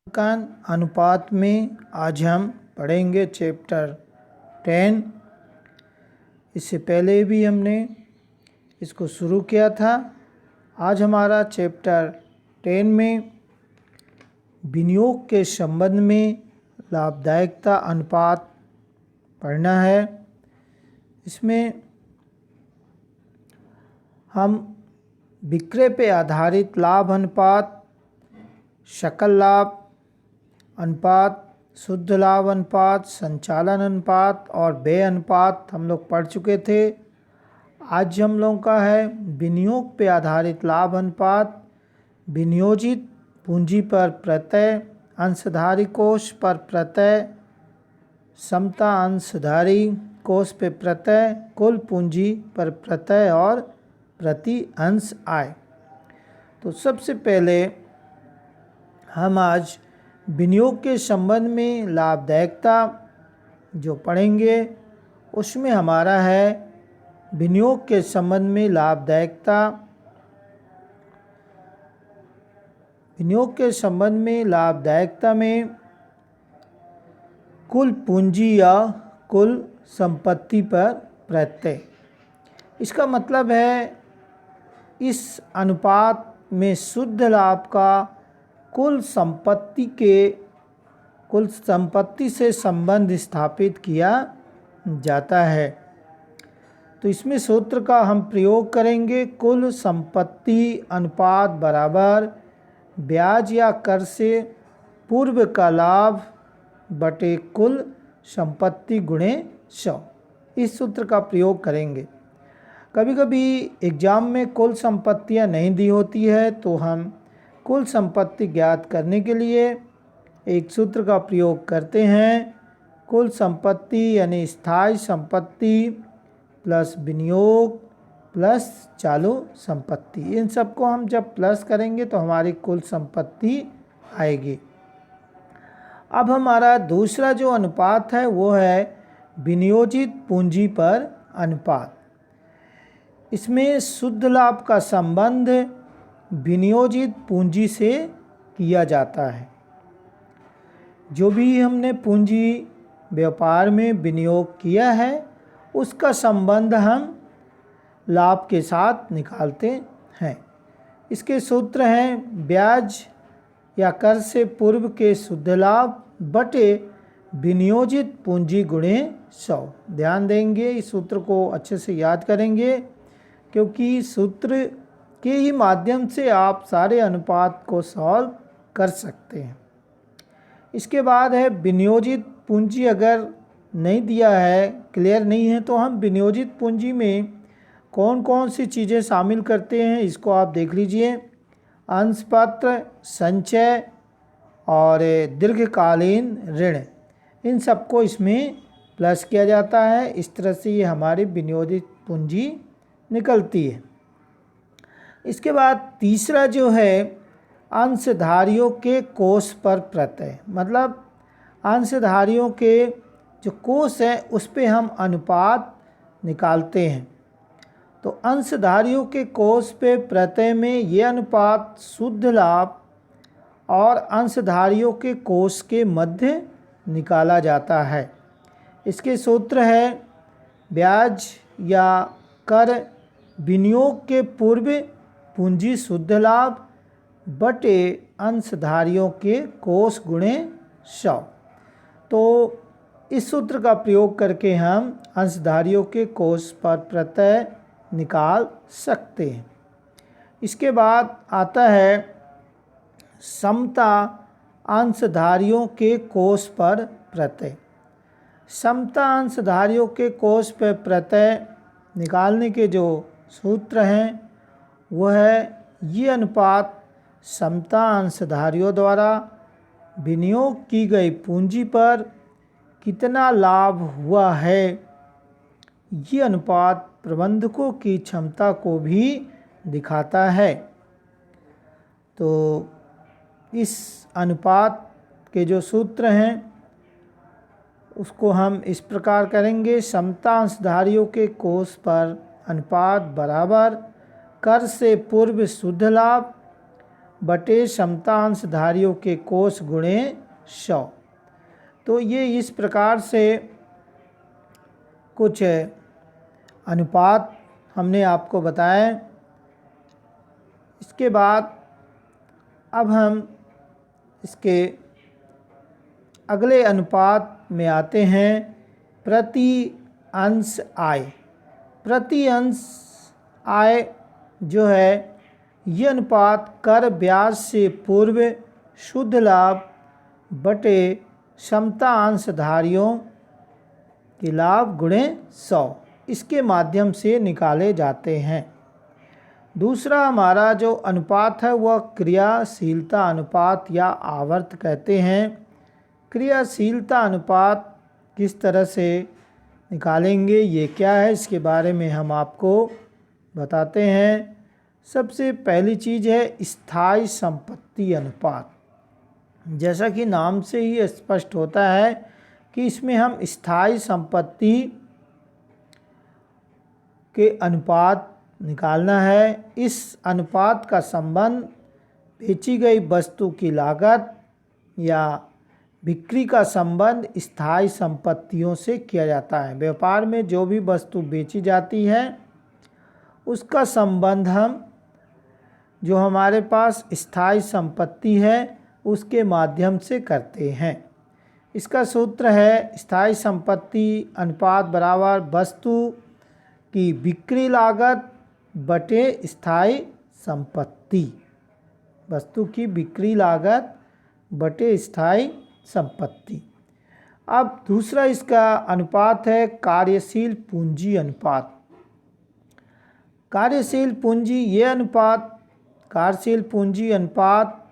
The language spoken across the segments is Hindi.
अंशांकन अनुपात में आज हम पढ़ेंगे चैप्टर 10। इससे पहले भी हमने इसको शुरू किया था। आज हमारा चैप्टर 10 में विनियोग के संबंध में लाभदायकता अनुपात पढ़ना है। इसमें हम विक्रय पे आधारित लाभ अनुपात, सकल लाभ अनुपात, शुद्ध लाभ अनुपात, संचालन अनुपात और व्यय अनुपात हम लोग पढ़ चुके थे। आज हम लोगों का है विनियोग पे आधारित लाभ अनुपात, विनियोजित पूंजी पर प्रत्यय, अंशधारी कोष पर प्रत्यय, समता अंशधारी कोष पे प्रत्यय, कुल पूंजी पर प्रत्यय और प्रति अंश आय। तो सबसे पहले हम आज विनियोग के संबंध में लाभदायकता जो पढ़ेंगे, उसमें हमारा है विनियोग के संबंध में लाभदायकता। विनियोग के संबंध में लाभदायकता में कुल पूंजी या कुल संपत्ति पर प्रत्यय। इसका मतलब है इस अनुपात में शुद्ध लाभ का कुल संपत्ति से संबंध स्थापित किया जाता है। तो इसमें सूत्र का हम प्रयोग करेंगे, कुल संपत्ति अनुपात बराबर ब्याज या कर से पूर्व का लाभ बटे कुल संपत्ति गुणे 100। इस सूत्र का प्रयोग करेंगे। कभी कभी एग्ज़ाम में कुल संपत्तियां नहीं दी होती है, तो हम कुल संपत्ति ज्ञात करने के लिए एक सूत्र का प्रयोग करते हैं। कुल संपत्ति यानी स्थायी संपत्ति प्लस विनियोग प्लस चालू संपत्ति। इन सबको हम जब प्लस करेंगे तो हमारी कुल संपत्ति आएगी। अब हमारा दूसरा जो अनुपात है वो है विनियोजित पूंजी पर अनुपात। इसमें शुद्ध लाभ का संबंध विनियोजित पूंजी से किया जाता है। जो भी हमने पूंजी व्यापार में विनियोग किया है, उसका संबंध हम लाभ के साथ निकालते हैं। इसके सूत्र हैं ब्याज या कर से पूर्व के शुद्ध लाभ बटे विनियोजित पूंजी गुणे 100। ध्यान देंगे, इस सूत्र को अच्छे से याद करेंगे, क्योंकि सूत्र के ही माध्यम से आप सारे अनुपात को सॉल्व कर सकते हैं। इसके बाद है विनियोजित पूंजी। अगर नहीं दिया है, क्लियर नहीं है, तो हम विनियोजित पूंजी में कौन कौन सी चीज़ें शामिल करते हैं इसको आप देख लीजिए। अंशपत्र, संचय और दीर्घकालीन ऋण, इन सबको इसमें प्लस किया जाता है। इस तरह से ये हमारी विनियोजित पूंजी निकलती है। इसके बाद तीसरा जो है अंशधारियों के कोष पर प्रत्यय, मतलब अंशधारियों के जो कोष है उस पे हम अनुपात निकालते हैं। तो अंशधारियों के कोष पे प्रत्यय में ये अनुपात शुद्ध लाभ और अंशधारियों के कोष के मध्य निकाला जाता है। इसके सूत्र है ब्याज या कर विनियोग के पूर्व पूंजी शुद्ध लाभ बटे अंशधारियों के कोष गुणे 100। तो इस सूत्र का प्रयोग करके हम अंशधारियों के कोष पर प्रत्यय निकाल सकते हैं। इसके बाद आता है समता अंशधारियों के कोष पर प्रत्यय। समता अंशधारियों के कोष पर प्रत्यय निकालने के जो सूत्र हैं वह है ये अनुपात समता अंशधारियों द्वारा विनियोग की गई पूंजी पर कितना लाभ हुआ है, ये अनुपात प्रबंधकों की क्षमता को भी दिखाता है। तो इस अनुपात के जो सूत्र हैं उसको हम इस प्रकार करेंगे। समता अंशधारियों के कोष पर अनुपात बराबर कर से पूर्व शुद्ध लाभ बटे क्षमता अंशधारियों के कोष गुणे 100। तो ये इस प्रकार से कुछ अनुपात हमने आपको बताए। इसके बाद अब हम इसके अगले अनुपात में आते हैं, प्रति अंश आय। प्रति अंश आय जो है ये अनुपात कर ब्याज से पूर्व शुद्ध लाभ बटे क्षमता अंशधारियों के लाभ गुणे 100 इसके माध्यम से निकाले जाते हैं। दूसरा हमारा जो अनुपात है वह क्रियाशीलता अनुपात या आवर्त कहते हैं। क्रियाशीलता अनुपात किस तरह से निकालेंगे, ये क्या है, इसके बारे में हम आपको बताते हैं। सबसे पहली चीज़ है स्थायी संपत्ति अनुपात। जैसा कि नाम से ही स्पष्ट होता है कि इसमें हम स्थायी संपत्ति के अनुपात निकालना है। इस अनुपात का संबंध बेची गई वस्तु की लागत या बिक्री का संबंध स्थायी संपत्तियों से किया जाता है। व्यापार में जो भी वस्तु बेची जाती है उसका संबंध हम जो हमारे पास स्थायी संपत्ति है उसके माध्यम से करते हैं। इसका सूत्र है स्थायी संपत्ति अनुपात बराबर वस्तु की बिक्री लागत बटे स्थायी संपत्ति। वस्तु की बिक्री लागत बटे स्थायी संपत्ति। अब दूसरा इसका अनुपात है कार्यशील पूंजी अनुपात। कार्यशील पूंजी ये अनुपात कार्यशील पूंजी अनुपात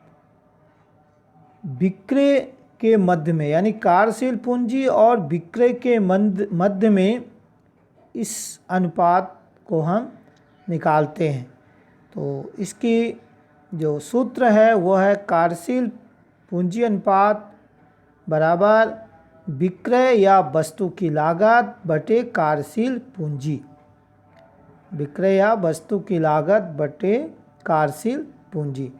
विक्रय के मध्य में, यानी कार्यशील पूंजी और विक्रय के मध्य में इस अनुपात को हम निकालते हैं। तो इसकी जो सूत्र है वह है कार्यशील पूंजी अनुपात बराबर विक्रय या वस्तु की लागत बटे कार्यशील पूंजी। विक्रय या वस्तु की लागत बटे कार्यशील पूंजी।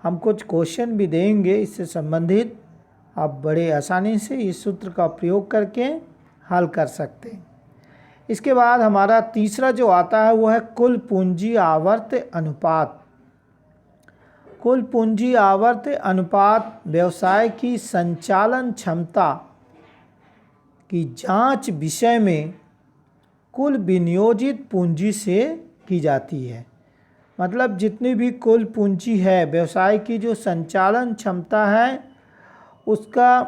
हम कुछ क्वेश्चन भी देंगे इससे संबंधित, आप बड़े आसानी से इस सूत्र का प्रयोग करके हल कर सकते हैं। इसके बाद हमारा तीसरा जो आता है वो है कुल पूंजी आवर्त अनुपात। कुल पूंजी आवर्त अनुपात व्यवसाय की संचालन क्षमता की जांच विषय में कुल विनियोजित पूंजी से की जाती है। मतलब जितनी भी कुल पूंजी है, व्यवसाय की जो संचालन क्षमता है उसका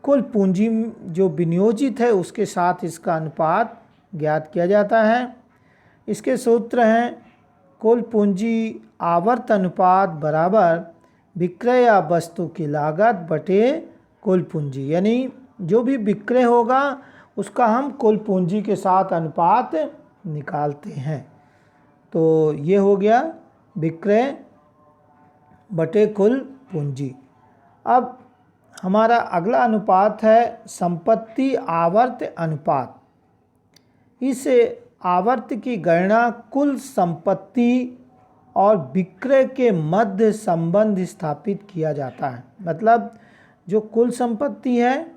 कुल पूंजी जो विनियोजित है उसके साथ इसका अनुपात ज्ञात किया जाता है। इसके सूत्र हैं कुल पूंजी आवर्त अनुपात बराबर विक्रय या वस्तु की लागत बटे कुल पूंजी। यानी जो भी विक्रय होगा उसका हम कुल पूंजी के साथ अनुपात निकालते हैं। तो ये हो गया विक्रय बटे कुल पूंजी। अब हमारा अगला अनुपात है संपत्ति आवर्त अनुपात। इस आवर्त की गणना कुल संपत्ति और विक्रय के मध्य संबंध स्थापित किया जाता है। मतलब जो कुल संपत्ति है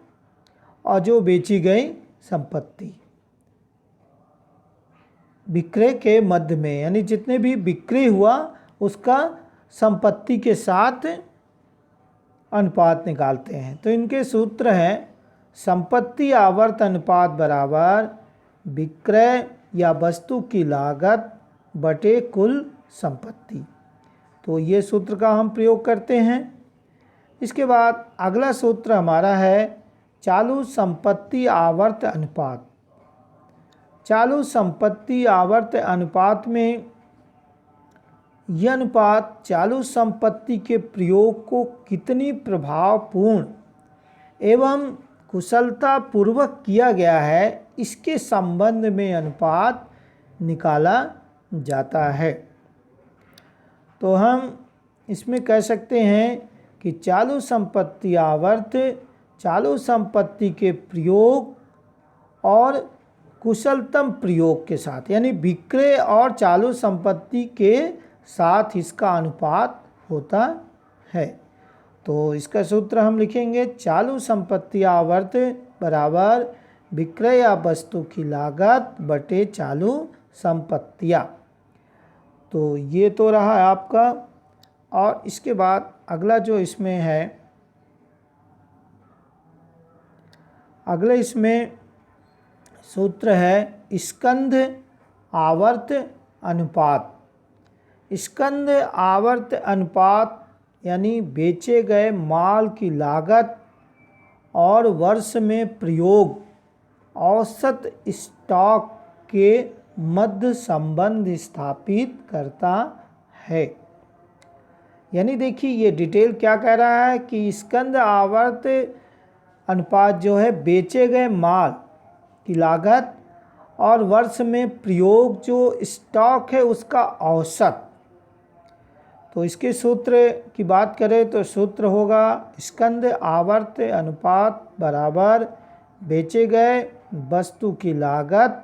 और जो बेची गई संपत्ति विक्रय के मध्य में, यानी जितने भी बिक्री हुआ उसका संपत्ति के साथ अनुपात निकालते हैं। तो इनके सूत्र हैं संपत्ति आवर्त अनुपात बराबर विक्रय या वस्तु की लागत बटे कुल संपत्ति। तो ये सूत्र का हम प्रयोग करते हैं। इसके बाद अगला सूत्र हमारा है चालू संपत्ति आवर्त अनुपात। चालू संपत्ति आवर्त अनुपात में यह अनुपात चालू संपत्ति के प्रयोग को कितनी प्रभावपूर्ण एवं कुशलतापूर्वक किया गया है इसके संबंध में अनुपात निकाला जाता है। तो हम इसमें कह सकते हैं कि चालू संपत्ति आवर्त चालू संपत्ति के प्रयोग और कुशलतम प्रयोग के साथ, यानी विक्रय और चालू संपत्ति के साथ इसका अनुपात होता है। तो इसका सूत्र हम लिखेंगे, चालू संपत्ति आवर्त बराबर विक्रय या वस्तु की लागत बटे चालू संपत्तियाँ। तो ये तो रहा आपका। और इसके बाद अगला जो इसमें है, अगले इसमें सूत्र है स्कंध आवर्त अनुपात। स्कंध आवर्त अनुपात यानी बेचे गए माल की लागत और वर्ष में प्रयोग औसत स्टॉक के मध्य संबंध स्थापित करता है। यानी देखिए ये डिटेल क्या कह रहा है कि स्कंध आवर्त अनुपात जो है बेचे गए माल की लागत और वर्ष में प्रयोग जो स्टॉक है उसका औसत। तो इसके सूत्र की बात करें तो सूत्र होगा स्कंध आवर्त अनुपात बराबर बेचे गए वस्तु की लागत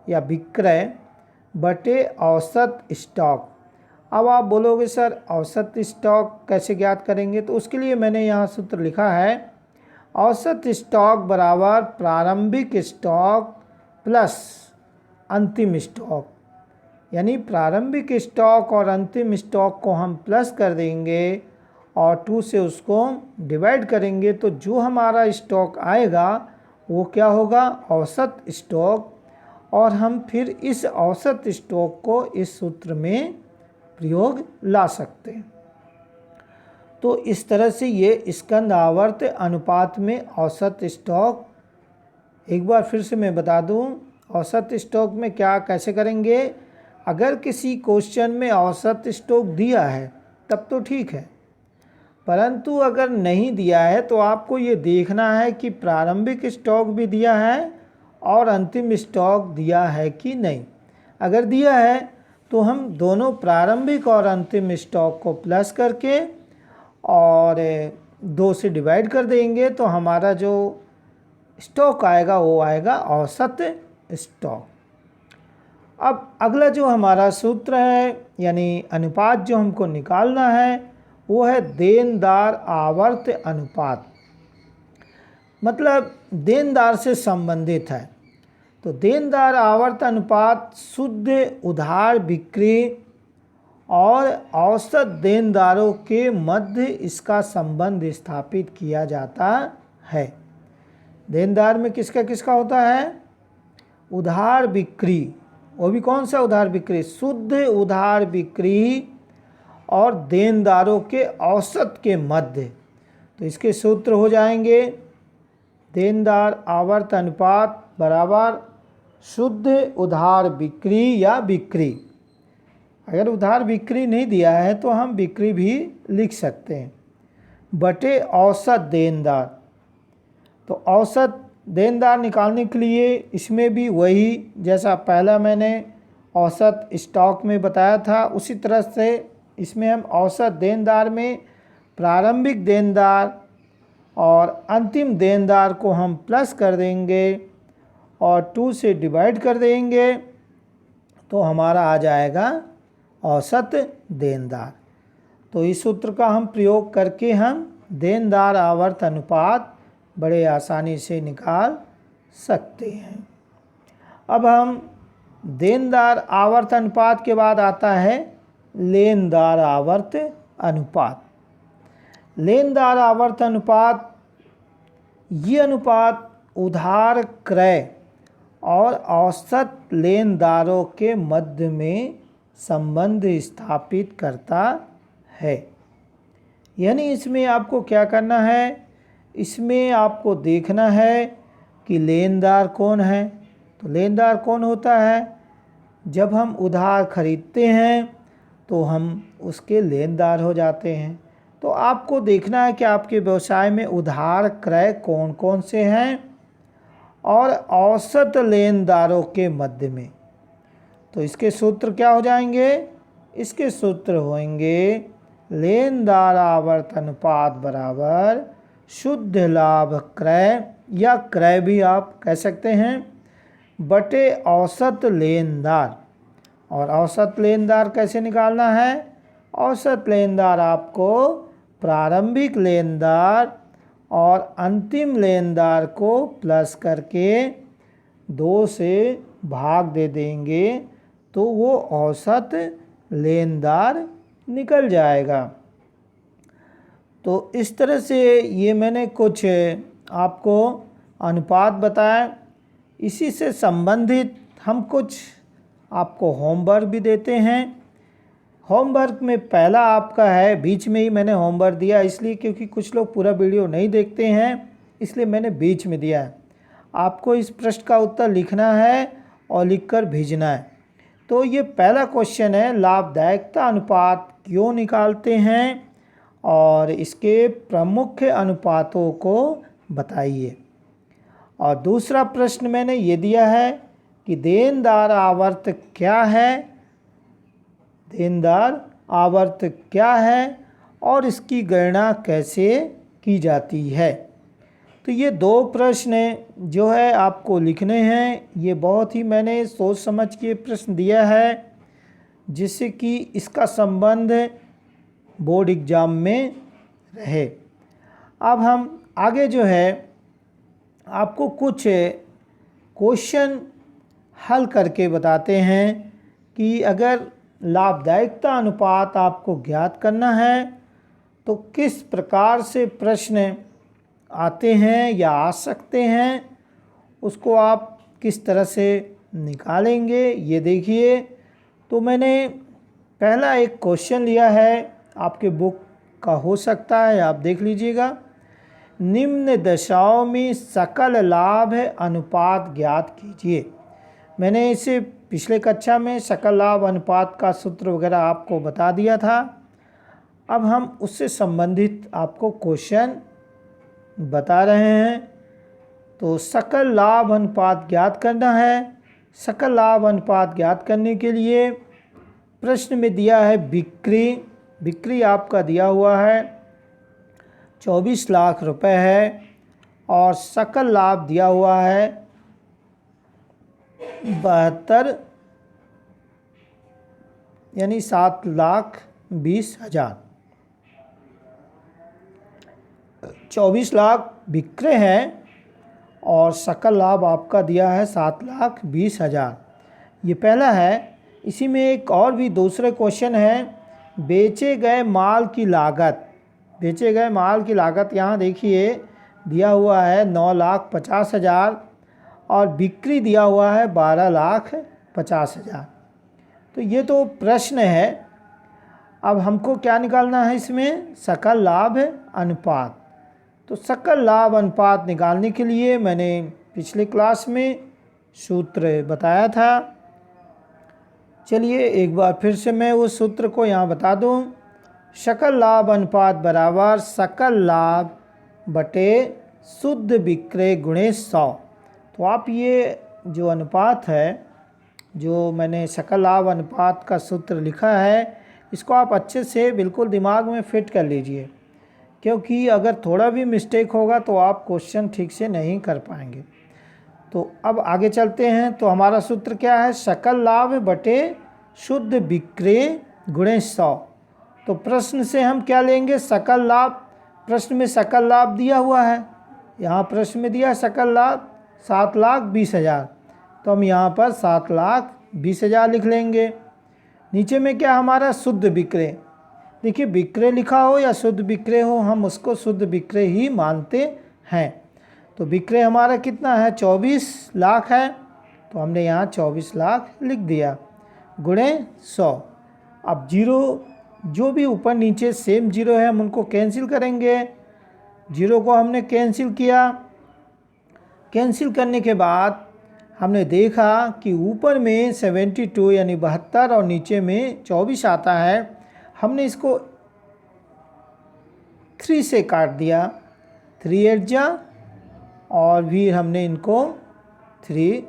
या विक्रय बटे औसत स्टॉक। अब आप बोलोगे सर औसत स्टॉक कैसे ज्ञात करेंगे, तो उसके लिए मैंने यहाँ सूत्र लिखा है औसत स्टॉक बराबर प्रारंभिक स्टॉक प्लस अंतिम स्टॉक। यानी प्रारंभिक स्टॉक और अंतिम स्टॉक को हम प्लस कर देंगे और 2 से उसको डिवाइड करेंगे, तो जो हमारा स्टॉक आएगा वो क्या होगा, औसत स्टॉक। और हम फिर इस औसत स्टॉक को इस सूत्र में प्रयोग ला सकते हैं। तो इस तरह से ये स्कंध आवर्त अनुपात में औसत स्टॉक, एक बार फिर से मैं बता दूं, औसत स्टॉक में क्या कैसे करेंगे, अगर किसी क्वेश्चन में औसत स्टॉक दिया है तब तो ठीक है, परंतु अगर नहीं दिया है तो आपको ये देखना है कि प्रारंभिक स्टॉक भी दिया है और अंतिम स्टॉक दिया है कि नहीं। अगर दिया है तो हम दोनों प्रारंभिक और अंतिम स्टॉक को प्लस करके और 2 से डिवाइड कर देंगे, तो हमारा जो स्टॉक आएगा वो आएगा औसत स्टॉक। अब अगला जो हमारा सूत्र है यानी अनुपात जो हमको निकालना है वो है देनदार आवर्त अनुपात, मतलब देनदार से संबंधित है। तो देनदार आवर्त अनुपात शुद्ध उधार बिक्री और औसत देनदारों के मध्य इसका संबंध स्थापित किया जाता है। देनदार में किसका किसका होता है, उधार बिक्री, वो भी कौन सा उधार बिक्री, शुद्ध उधार बिक्री और देनदारों के औसत के मध्य। तो इसके सूत्र हो जाएंगे देनदार आवर्त अनुपात बराबर शुद्ध उधार बिक्री या बिक्री। अगर उधार बिक्री नहीं दिया है तो हम बिक्री भी लिख सकते हैं, बटे औसत देनदार। तो औसत देनदार निकालने के लिए इसमें भी वही जैसा पहला मैंने औसत स्टॉक में बताया था उसी तरह से इसमें हम औसत देनदार में प्रारंभिक देनदार और अंतिम देनदार को हम प्लस कर देंगे और 2 से डिवाइड कर देंगे, तो हमारा आ जाएगा औसत देनदार। तो इस सूत्र का हम प्रयोग करके हम देनदार आवर्त अनुपात बड़े आसानी से निकाल सकते हैं। अब हम देनदार आवर्त अनुपात के बाद आता है लेनदार आवर्त अनुपात। लेनदार आवर्त अनुपात, ये अनुपात उधार क्रय और औसत लेनदारों के मध्य में संबंध स्थापित करता है। यानी इसमें आपको क्या करना है, इसमें आपको देखना है कि लेनदार कौन है। तो लेनदार कौन होता है, जब हम उधार खरीदते हैं तो हम उसके लेनदार हो जाते हैं। तो आपको देखना है कि आपके व्यवसाय में उधार क्रय कौन कौन से हैं और औसत लेनदारों के मध्य में। तो इसके सूत्र क्या हो जाएंगे, इसके सूत्र होंगे लेनदार आवर्त अनुपात बराबर शुद्ध लाभ क्रय या क्रय भी आप कह सकते हैं बटे औसत लेनदार। और औसत लेनदार कैसे निकालना है, औसत लेनदार आपको प्रारंभिक लेनदार और अंतिम लेनदार को प्लस करके 2 से भाग दे देंगे तो वो औसत लेनदार निकल जाएगा। तो इस तरह से ये मैंने कुछ आपको अनुपात बताया। इसी से संबंधित हम कुछ आपको होमवर्क भी देते हैं। होमवर्क में पहला आपका है, बीच में ही मैंने होमवर्क दिया इसलिए क्योंकि कुछ लोग पूरा वीडियो नहीं देखते हैं, इसलिए मैंने बीच में दिया है। आपको इस प्रश्न का उत्तर लिखना है और लिखकर भेजना है। तो ये पहला क्वेश्चन है, लाभदायकता अनुपात क्यों निकालते हैं और इसके प्रमुख अनुपातों को बताइए। और दूसरा प्रश्न मैंने ये दिया है कि देनदार आवर्त क्या है, देनदार आवर्त क्या है और इसकी गणना कैसे की जाती है। तो ये 2 प्रश्न जो है आपको लिखने हैं। ये बहुत ही मैंने सोच समझ के प्रश्न दिया है जिससे कि इसका संबंध बोर्ड एग्ज़ाम में रहे। अब हम आगे जो है आपको कुछ क्वेश्चन हल करके बताते हैं कि अगर लाभदायकता अनुपात आपको ज्ञात करना है तो किस प्रकार से प्रश्न आते हैं या आ सकते हैं, उसको आप किस तरह से निकालेंगे। ये देखिए, तो मैंने पहला एक क्वेश्चन लिया है, आपके बुक का हो सकता है, आप देख लीजिएगा। निम्न दशाओं में सकल लाभ अनुपात ज्ञात कीजिए। मैंने इसे पिछले कक्षा में सकल लाभ अनुपात का सूत्र वगैरह आपको बता दिया था। अब हम उससे संबंधित आपको क्वेश्चन बता रहे हैं। तो सकल लाभ अनुपात ज्ञात करना है। सकल लाभ अनुपात ज्ञात करने के लिए प्रश्न में दिया है बिक्री आपका दिया हुआ है 24 लाख रुपए है और सकल लाभ दिया हुआ है 72 यानी 7,20,000। 24 लाख बिक्रे हैं और सकल लाभ आपका दिया है 7,20,000। ये पहला है। इसी में एक और भी दूसरे क्वेश्चन है, बेचे गए माल की लागत। बेचे गए माल की लागत यहाँ देखिए दिया हुआ है 9,50,000 और बिक्री दिया हुआ है 12,50,000। तो ये तो प्रश्न है। अब हमको क्या निकालना है इसमें, सकल लाभ अनुपात। तो सकल लाभ अनुपात निकालने के लिए मैंने पिछले क्लास में सूत्र बताया था। चलिए एक बार फिर से मैं उस सूत्र को यहाँ बता दूँ। सकल लाभ अनुपात बराबर सकल लाभ बटे शुद्ध विक्रय गुणे 100। तो आप ये जो अनुपात है, जो मैंने सकल लाभ अनुपात का सूत्र लिखा है, इसको आप अच्छे से बिल्कुल दिमाग में फिट कर लीजिए, क्योंकि अगर थोड़ा भी मिस्टेक होगा तो आप क्वेश्चन ठीक से नहीं कर पाएंगे। तो अब आगे चलते हैं। तो हमारा सूत्र क्या है, सकल लाभ बटे शुद्ध विक्रय गुणे 100। तो प्रश्न से हम क्या लेंगे, सकल लाभ। प्रश्न में सकल लाभ दिया हुआ है, यहाँ प्रश्न में दिया सकल लाभ 7,20,000, तो हम यहाँ पर 7,20,000 लिख लेंगे। नीचे में क्या हमारा शुद्ध विक्रय। देखिए विक्रय लिखा हो या शुद्ध विक्रय हो, हम उसको शुद्ध विक्रय ही मानते हैं। तो विक्रय हमारा कितना है, 24 लाख है, तो हमने यहाँ 24 लाख लिख दिया गुणे 100। अब जीरो जो भी ऊपर नीचे सेम जीरो है हम उनको कैंसिल करेंगे। जीरो को हमने कैंसिल किया। कैंसिल करने के बाद हमने देखा कि ऊपर में 72 यानी 72 और नीचे में 24 आता है। हमने इसको 3 से काट दिया, 3 8 जा, और भी हमने इनको 8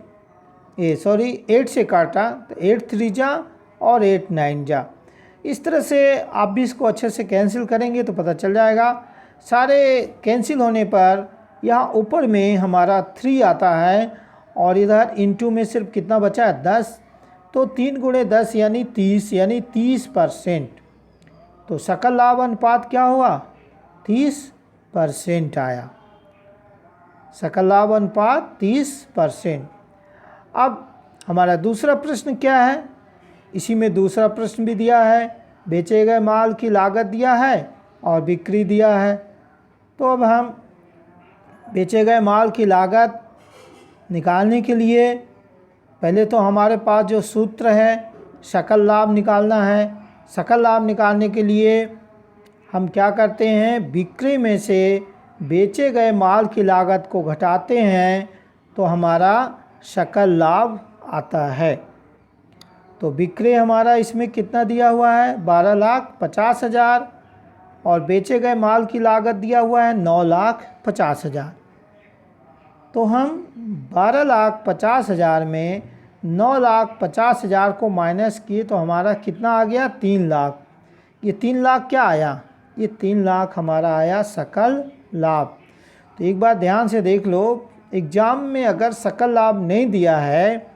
से काटा, तो 8 3 जा और 8 9 जा। इस तरह से आप भी इसको अच्छे से कैंसिल करेंगे तो पता चल जाएगा। सारे कैंसिल होने पर यहाँ ऊपर में हमारा 3 आता है और इधर इनटू में सिर्फ कितना बचा है, 10। तो 3 गुणे 10 यानी 30, यानी 30%। तो सकल लाभ अनुपात क्या हुआ, 30% आया। सकल लाभ अनुपात 30%। अब हमारा दूसरा प्रश्न क्या है, इसी में दूसरा प्रश्न भी दिया है, बेचे गए माल की लागत दिया है और बिक्री दिया है। तो अब हम बेचे गए माल की लागत निकालने के लिए पहले तो हमारे पास जो सूत्र है सकल लाभ निकालना है। सकल लाभ निकालने के लिए हम क्या करते हैं, बिक्री में से बेचे गए माल की लागत को घटाते हैं तो हमारा सकल लाभ आता है। तो बिक्री हमारा इसमें कितना दिया हुआ है, 12,50,000 और बेचे गए माल की लागत दिया हुआ है 9,50,000। तो हम 12,50,000 में 9,50,000 को माइनस किए तो हमारा कितना आ गया, 3 लाख। ये 3 लाख क्या आया, ये 3 लाख हमारा आया सकल लाभ। तो एक बार ध्यान से देख लो, एग्ज़ाम में अगर सकल लाभ नहीं दिया है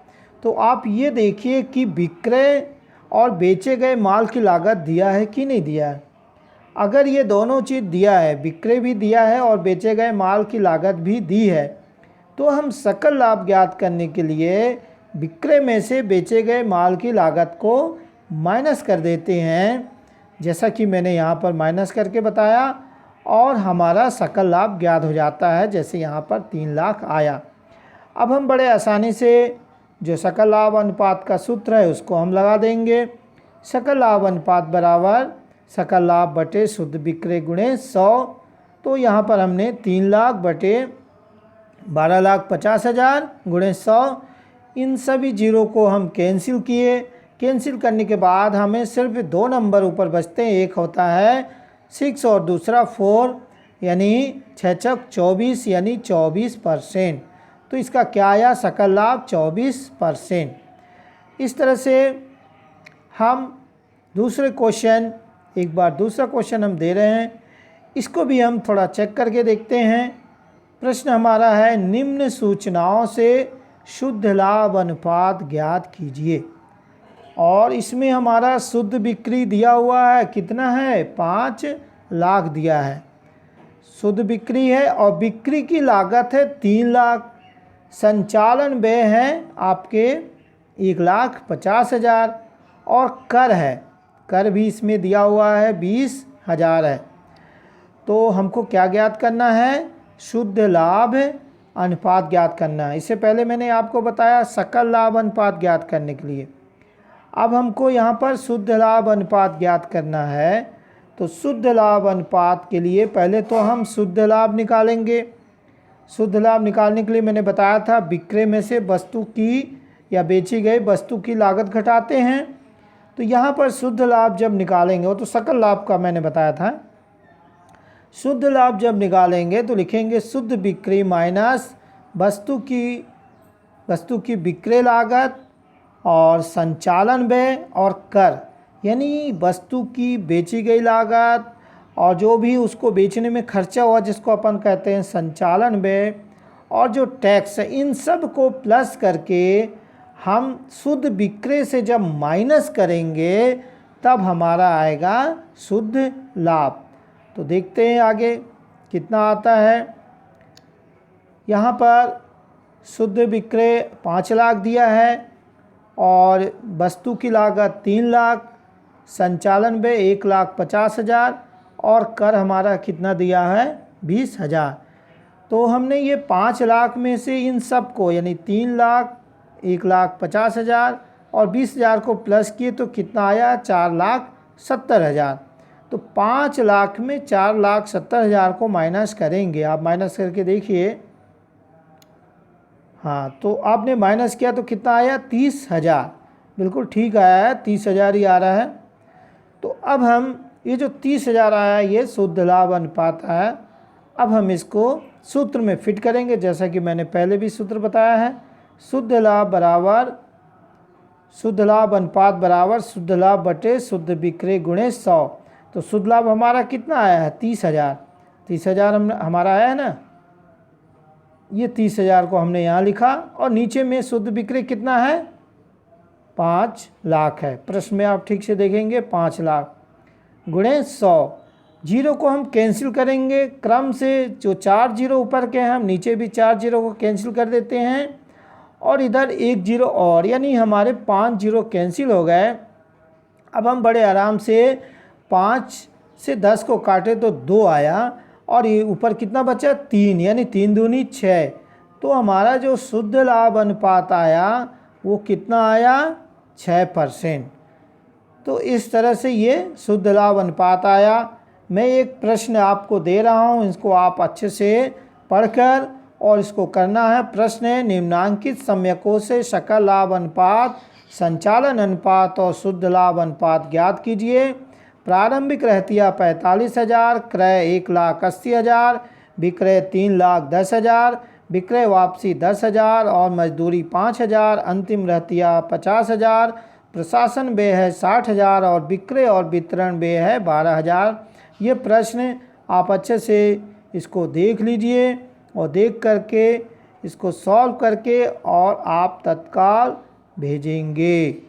तो आप ये देखिए कि विक्रय और बेचे गए माल की लागत दिया है कि नहीं दिया है। अगर ये दोनों चीज़ दिया है, विक्रय भी दिया है और बेचे गए माल की लागत भी दी है, तो हम सकल लाभ ज्ञात करने के लिए विक्रय में से बेचे गए माल की लागत को माइनस कर देते हैं, जैसा कि मैंने यहाँ पर माइनस करके बताया, और हमारा सकल लाभ ज्ञात हो जाता है। जैसे यहाँ पर 3 लाख आया। अब हम बड़े आसानी से जो सकल लाभ अनुपात का सूत्र है उसको हम लगा देंगे। सकल लाभ अनुपात बराबर सकल लाभ बटे शुद्ध बिक्री गुणे 100। तो यहाँ पर हमने 3 लाख बटे 12,50,000 गुणे 100, इन सभी जीरो को हम कैंसिल किए। कैंसिल करने के बाद हमें सिर्फ 2 नंबर ऊपर बचते हैं, एक होता है 6 और दूसरा 4, यानी 6 छक 24 यानी 24%। तो इसका क्या आया, सकल लाभ 24%। इस तरह से हम दूसरे क्वेश्चन, एक बार दूसरा क्वेश्चन हम दे रहे हैं, इसको भी हम थोड़ा चेक करके देखते हैं। प्रश्न हमारा है, निम्न सूचनाओं से शुद्ध लाभ अनुपात ज्ञात कीजिए। और इसमें हमारा शुद्ध बिक्री दिया हुआ है, कितना है, 5 लाख दिया है। शुद्ध बिक्री है और बिक्री की लागत है 3 लाख। संचालन व्यय है आपके 1,50,000 और कर है, कर भी इसमें दिया हुआ है 20,000 है। तो हमको क्या ज्ञात करना है, शुद्ध लाभ अनुपात ज्ञात करना है। इससे पहले मैंने आपको बताया सकल लाभ अनुपात ज्ञात करने के लिए। अब हमको यहाँ पर शुद्ध लाभ अनुपात ज्ञात करना है। तो शुद्ध लाभ अनुपात के लिए पहले तो हम शुद्ध लाभ निकालेंगे। शुद्ध लाभ निकालने के लिए मैंने बताया था विक्रय में से वस्तु की या बेची गई वस्तु की लागत घटाते हैं। तो यहाँ पर शुद्ध लाभ जब निकालेंगे, वो तो सकल लाभ का मैंने बताया था, शुद्ध लाभ जब निकालेंगे तो लिखेंगे शुद्ध बिक्री माइनस वस्तु की विक्रय लागत और संचालन व्यय और कर, यानी वस्तु की बेची गई लागत और जो भी उसको बेचने में खर्चा हुआ जिसको अपन कहते हैं संचालन व्यय, और जो टैक्स है, इन सब को प्लस करके हम शुद्ध बिक्री से जब माइनस करेंगे तब हमारा आएगा शुद्ध लाभ। तो देखते हैं आगे कितना आता है। यहाँ पर शुद्ध बिक्री 5 लाख दिया है और वस्तु की लागत 3 लाख, संचालन व्यय 1,50,000 और कर हमारा कितना दिया है, 20,000। तो हमने ये 5 लाख में से इन सब को, यानी 3 लाख, 1,50,000 और 20,000 को प्लस किए तो कितना आया, 4,70,000। तो 5 लाख में 4,70,000 को माइनस करेंगे। आप माइनस करके देखिए। हाँ, तो आपने माइनस किया तो कितना आया, 30,000। बिल्कुल ठीक आया है, 30,000 ही आ रहा है। तो अब हम ये जो 30,000 आया ये शुद्ध लाभ अनुपात है। अब हम इसको सूत्र में फिट करेंगे, जैसा कि मैंने पहले भी सूत्र बताया है। शुद्ध लाभ अनुपात बराबर शुद्ध लाभ बटे शुद्ध बिक्री गुणे 100। तो शुद्ध लाभ हमारा कितना आया है, 30,000। 30,000 हमारा आया है ना, ये 30,000 को हमने यहाँ लिखा और नीचे में शुद्ध बिक्री कितना है, 5 लाख है। प्रश्न में आप ठीक से देखेंगे 5 लाख। गुणे 100। जीरो को हम कैंसिल करेंगे क्रम से, जो 4 जीरो ऊपर के हैं हम नीचे भी 4 जीरो को कैंसिल कर देते हैं और इधर 1 जीरो और, यानी हमारे 5 जीरो कैंसिल हो गए। अब हम बड़े आराम से 5 से 10 को काटे तो 2 आया और ये ऊपर कितना बचा 3, यानी 3 दूनी 6। तो हमारा जो शुद्ध लाभ अनुपात आया वो कितना आया 6%। तो इस तरह से ये शुद्ध लाभ अनुपात आया। मैं एक प्रश्न आपको दे रहा हूँ, इसको आप अच्छे से पढ़कर और इसको करना है। प्रश्न है, निम्नांकित सम्यकों से सकल लाभ अनुपात, संचालन अनुपात और शुद्ध लाभ अनुपात ज्ञात कीजिए। प्रारंभिक रहतिया 45,000, क्रय 1,80,000, विक्रय 3,10,000, विक्रय वापसी 10,000 और मजदूरी 5,000, अंतिम रहतिया 50,000, प्रशासन व्यय है 60,000 और विक्रय और वितरण व्यय है 12,000। ये प्रश्न आप अच्छे से इसको देख लीजिए और देख करके इसको सॉल्व करके और आप तत्काल भेजेंगे।